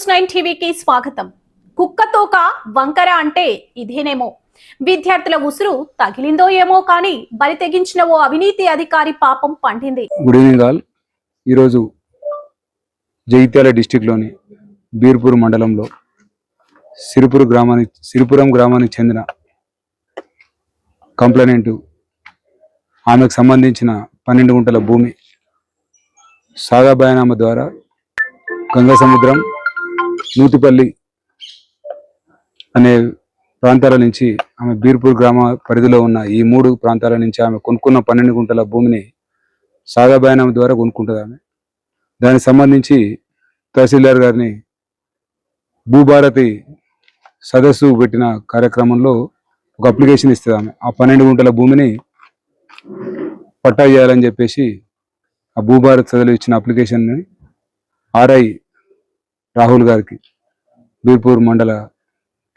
News 9 టీవీకి స్వాగతం. కుక్కతోక వంకర అంటే ఇదేనేమో. విద్యార్థుల ఉసురు తగిలిందో ఏమో కానీ బరి తెగించిన ఓ అవినీతి అధికారి పాపం పండింది. Good evening all. ఈరోజు జగిత్యాల డిస్టిక్ లోని బీర్పూర్ మండలంలో సిరిపురం గ్రామానికి చెందిన కంప్లైనెంట్ ఆమెకు సంబంధించిన 12 గుంటల భూమి సాదా బయానామా ద్వారా గంగా సముద్రం, నూతిపల్లి అనే ప్రాంతాల నుంచి ఆమె బీర్పూర్ గ్రామ పరిధిలో ఉన్న ఈ 3 ప్రాంతాల నుంచి ఆమె కొనుక్కున్న 12 గుంటల భూమిని సాదా బయానామా ద్వారా కొనుక్కుంటుంది. ఆమె దానికి సంబంధించి తహసీల్దార్ గారిని భూభారతి సదస్సు పెట్టిన కార్యక్రమంలో ఒక అప్లికేషన్ ఇస్తుంది. ఆమె ఆ 12 గుంటల భూమిని పట్టా చేయాలని చెప్పేసి ఆ భూభారత్ సదస్సులో ఇచ్చిన అప్లికేషన్ని ఆర్ఐ రాహుల్ గారికి, బీర్పూర్ మండల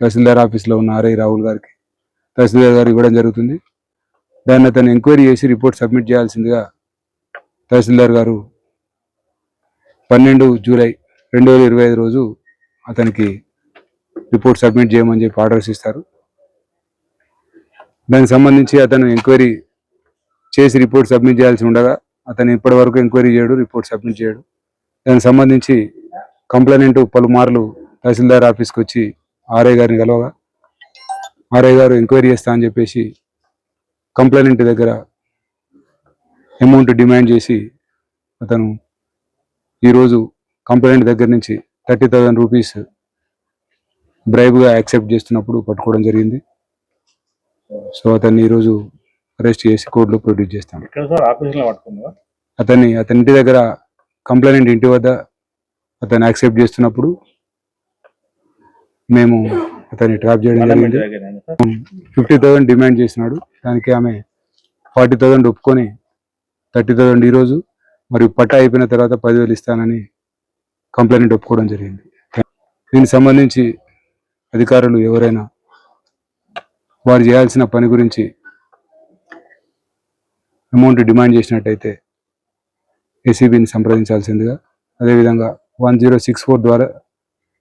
తహసీల్దార్ ఆఫీస్లో ఉన్న ఆర్ఐ రాహుల్ గారికి తహసీల్దార్ గారు ఇవ్వడం జరుగుతుంది. దాన్ని అతను ఎంక్వైరీ చేసి రిపోర్ట్ సబ్మిట్ చేయాల్సిందిగా తహసీల్దార్ గారు 12 జూలై 2025 రోజు అతనికి రిపోర్ట్ సబ్మిట్ చేయమని చెప్పి ఆర్డర్స్ ఇస్తారు. దానికి సంబంధించి అతను ఎంక్వైరీ చేసి రిపోర్ట్ సబ్మిట్ చేయాల్సి ఉండగా అతను ఇప్పటి వరకు ఎంక్వైరీ చేయడు, రిపోర్ట్ సబ్మిట్ చేయడు. దానికి సంబంధించి కంప్లైనెంట్ పలుమార్లు తహసీల్దార్ ఆఫీస్కి వచ్చి ఆర్ఐ గారిని కలవగా ఆర్ఐ గారు ఎంక్వైరీ చేస్తా అని చెప్పేసి కంప్లైనెంట్ దగ్గర అమౌంట్ డిమాండ్ చేసి అతను ఈరోజు కంప్లైనెంట్ దగ్గర నుంచి 30,000 రూపీస్ బ్రైబ్గా యాక్సెప్ట్ చేస్తున్నప్పుడు పట్టుకోవడం జరిగింది. సో అతన్ని ఈరోజు అరెస్ట్ చేసి కోర్టులో ప్రొడ్యూస్ చేస్తాం. అతని ఇంటి దగ్గర కంప్లైనెంట్ ఇంటి వద్ద అతను యాక్సెప్ట్ చేస్తున్నప్పుడు మేము అతన్ని ట్రాప్ చేయడం జరిగింది. 50,000 డిమాండ్ చేసినాడు. దానికి ఆమె 40,000 ఒప్పుకొని 30,000 ఈరోజు మరియు పట్టా అయిపోయిన తర్వాత 10,000 ఇస్తానని కంప్లైనెంట్ ఒప్పుకోవడం జరిగింది. దీనికి సంబంధించి అధికారులు ఎవరైనా వారు చేయాల్సిన పని గురించి అమౌంట్ డిమాండ్ చేసినట్టయితే ఏసీబీని సంప్రదించాల్సిందిగా, అదేవిధంగా 1064 ద్వారా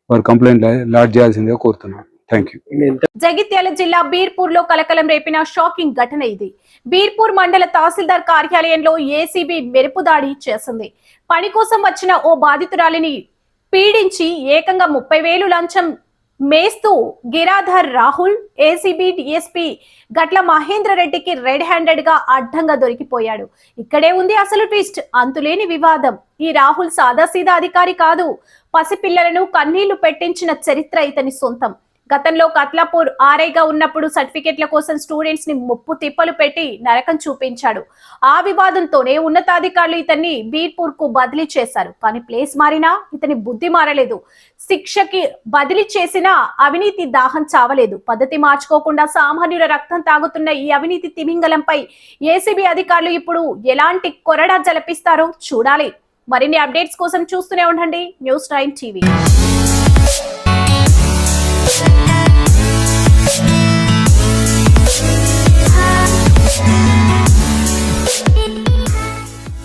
వారు కంప్లైంట్ లాడ్జ్ చేయాల్సిందిగా కోరుతున్నాం. Thank you. జగిత్యాల జిల్లా బీర్పూర్ లో కలకలం రేపిన షాకింగ్ ఘటన ఇది. బీర్పూర్ మండల తహసీల్దార్ కార్యాలయంలో ఏసీబీ మెరుపు దాడి చేసింది. పని కోసం వచ్చిన ఓ బాధితురాలిని పీడించి ఏకంగా 30,000 లంచం మేస్తూ గిరాధర్ రాహుల్ ఏసీబీ డిఎస్పీ గట్ల మహేంద్ర రెడ్డికి రెడ్ హ్యాండెడ్ గా అడ్డంగా దొరికిపోయాడు. ఇక్కడే ఉంది అసలు ట్విస్ట్. అంతులేని వివాదం. ఈ రాహుల్ సాదాసీదా అధికారి కాదు. పసిపిల్లలను కన్నీళ్లు పెట్టించిన చరిత్ర ఇతని సొంతం. గతంలో కత్లాపూర్ ఆర్ఐగా ఉన్నప్పుడు సర్టిఫికెట్ల కోసం స్టూడెంట్స్ ని ముప్పు తిప్పలు పెట్టి నరకం చూపించాడు. ఆ వివాదంతోనే ఉన్నతాధికారులు ఇతన్ని బీర్పూర్ కు బదిలీ చేశారు. కానీ ప్లేస్ మారినా ఇతని బుద్ధి మారలేదు. శిక్షకి బదిలీ చేసినా అవినీతి దాహం చావలేదు. పద్ధతి మార్చుకోకుండా సామాన్యుల రక్తం తాగుతున్న ఈ అవినీతి తిమింగలంపై ఏసీబీ అధికారులు ఇప్పుడు ఎలాంటి కొరడా జలపిస్తారో చూడాలి. మరిన్ని అప్డేట్స్ కోసం చూస్తూనే ఉండండి న్యూస్ 9 టీవీ.